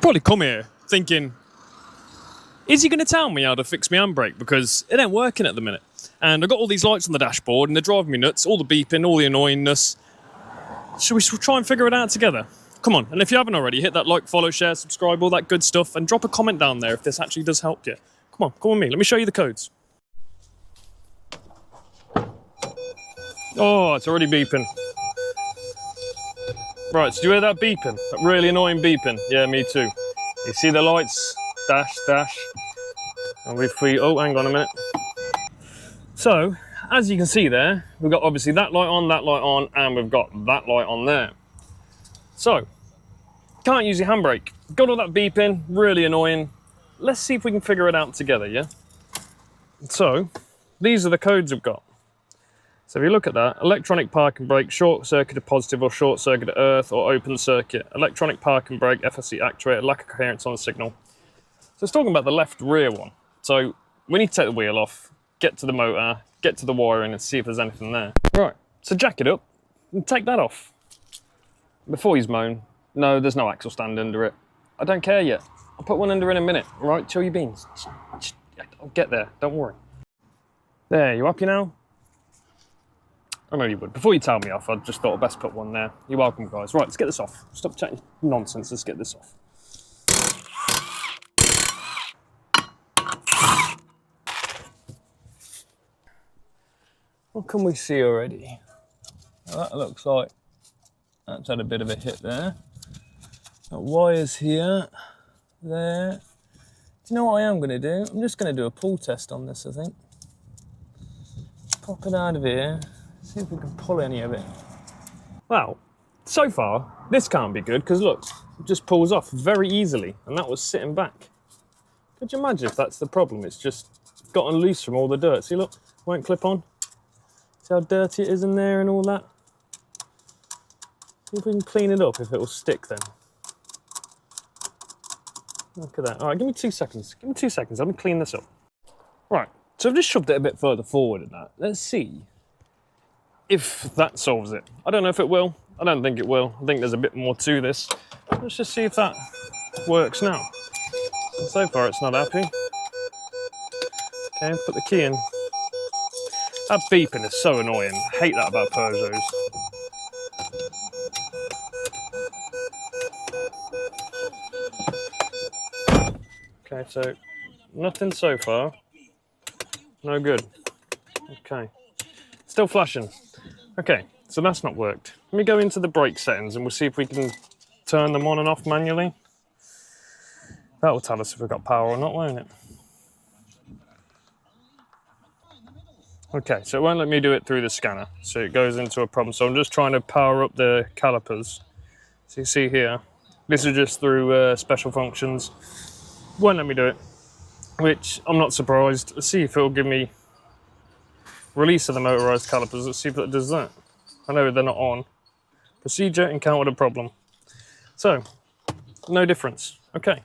probably come here thinking, is he going to tell me how to fix my handbrake? Because it ain't working at the minute. And I've got all these lights on the dashboard and they're driving me nuts, all the beeping, all the annoyingness. Should we try and figure it out together? Come on, and if you haven't already, hit that like, follow, share, subscribe, all that good stuff, and drop a comment down there if this actually does help you. Come on with me, let me show you the codes. Oh, it's already beeping. Right, so do you hear that beeping? That really annoying beeping? Yeah, me too. You see the lights? Dash, dash. And oh, hang on a minute. So, as you can see there, we've got obviously that light on, and we've got that light on there. So, can't use your handbrake. Got all that beeping, really annoying. Let's see if we can figure it out together, yeah? So, these are the codes we've got. So if you look at that, electronic parking brake, short circuit to positive or short circuit to earth or open circuit, electronic parking brake, FSC actuator, lack of coherence on the signal. So it's talking about the left rear one. So we need to take the wheel off, get to the motor, get to the wiring and see if there's anything there. Right, so jack it up and take that off. Before he's moan, no, there's no axle stand under it. I don't care yet. I'll put one under in a minute, all right? Chill your beans. I'll get there, don't worry. There, you happy now? I know you would. Before you tell me off, I just thought I'd best put one there. You're welcome, guys. Right, let's get this off. Stop chatting nonsense, let's get this off. What can we see already? Well, that looks like that's had a bit of a hit there. Got wires here, there. Do you know what I am going to do? I'm just going to do a pull test on this, I think. Pop it out of here. See if we can pull any of it. Well, so far, this can't be good, because look, it just pulls off very easily, and that was sitting back. Could you imagine if that's the problem? It's just gotten loose from all the dirt. See, look, won't clip on. See how dirty it is in there and all that? See if we can clean it up, if it will stick then. Look at that. All right, give me 2 seconds. Give me 2 seconds, let me clean this up. Right, so I've just shoved it a bit further forward in that. Let's see if that solves it. I don't know if it will. I don't think it will. I think there's a bit more to this. Let's just see if that works now. So far it's not happy. Okay, put the key in. That beeping is so annoying. I hate that about Peugeots. Okay, so nothing so far. No good. Okay. Still flashing. Okay, so that's not worked. Let me go into the brake settings and we'll see if we can turn them on and off manually. That will tell us if we've got power or not, won't it? Okay, so it won't let me do it through the scanner. So it goes into a problem. So I'm just trying to power up the calipers. So you see here, this is just through special functions. Won't let me do it, which I'm not surprised. Let's see if it'll give me release of the motorized calipers. Let's see if that does that. I know they're not on. Procedure, encountered a problem. So, no difference. Okay.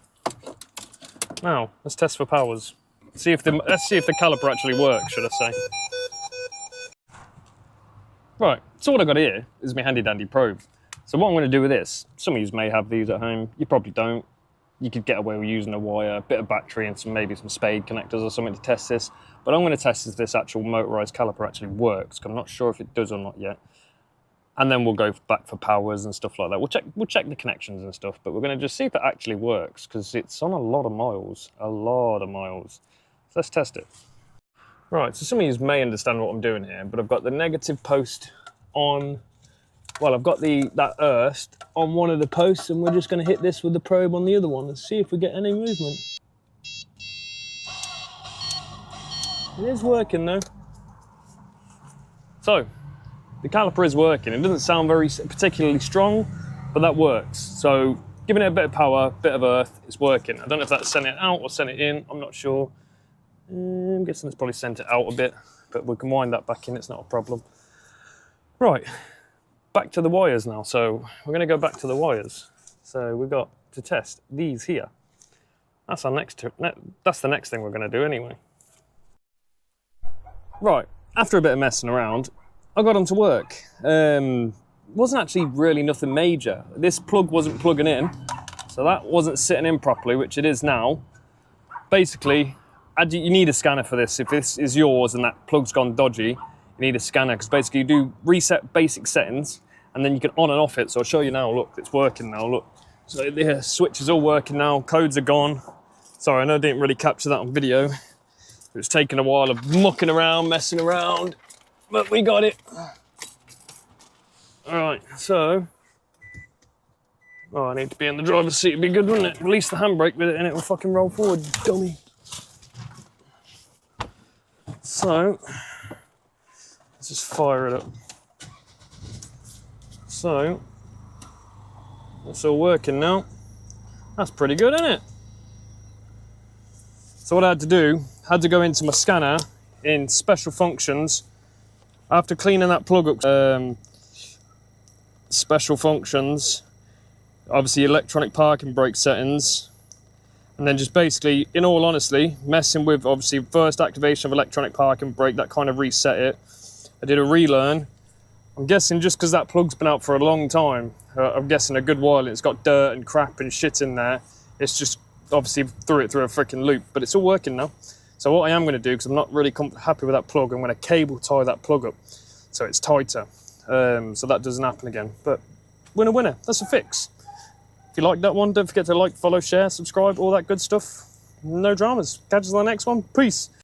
Now, let's test for powers. Let's see if the caliper actually works, should I say. Right, so what I've got here is my handy dandy probe. So what I'm going to do with this, some of you may have these at home, you probably don't. You could get away with using a wire, a bit of battery and maybe some spade connectors or something to test this. But I'm going to test if this actual motorized caliper actually works, because I'm not sure if it does or not yet. And then we'll go back for powers and stuff like that. We'll check the connections and stuff, but we're going to just see if it actually works, because it's on a lot of miles. So let's test it. Right, so some of you may understand what I'm doing here, but I've got the negative post on, well, I've got that earth on one of the posts, and we're just going to hit this with the probe on the other one and see if we get any movement. It is working though. So, the caliper is working. It doesn't sound very particularly strong, but that works. So, giving it a bit of power, bit of earth, it's working. I don't know if that's sent it out or sent it in, I'm not sure. I'm guessing it's probably sent it out a bit, but we can wind that back in, it's not a problem. Right, back to the wires now. So we're going to go back to the wires. So we've got to test these here. That's the next thing we're going to do anyway. Right, after a bit of messing around, I got onto work. Wasn't actually really nothing major. This plug wasn't plugging in, So that wasn't sitting in properly, which it is now. Basically, you need a scanner for this. If this is yours and that plug's gone dodgy, you need a scanner, because basically you do reset basic settings and then you can on and off it. So I'll show you now, look, it's working now, look. So the switch is all working now, codes are gone. Sorry, I know I didn't really capture that on video. It was taking a while of mucking around, messing around, but we got it. All right, so, oh, I need to be in the driver's seat, it'd be good, wouldn't it? Release the handbrake with it and it will fucking roll forward, dummy. So, let's just fire it up. So, it's all working now. That's pretty good, isn't it? So what I had to do, I had to go into my scanner in special functions. After cleaning that plug up, special functions, obviously electronic parking brake settings, and then just basically, in all honesty, messing with obviously first activation of electronic parking brake, that kind of reset it. I did a relearn. I'm guessing just because that plug's been out for a long time, I'm guessing a good while, and it's got dirt and crap and shit in there, it's just obviously threw it through a freaking loop, but it's all working now. So what I am going to do, because I'm not really happy with that plug, I'm going to cable tie that plug up so it's tighter, so that doesn't happen again. But winner, winner, that's a fix. If you like that one, don't forget to like, follow, share, subscribe, all that good stuff. No dramas. Catch us on the next one. Peace.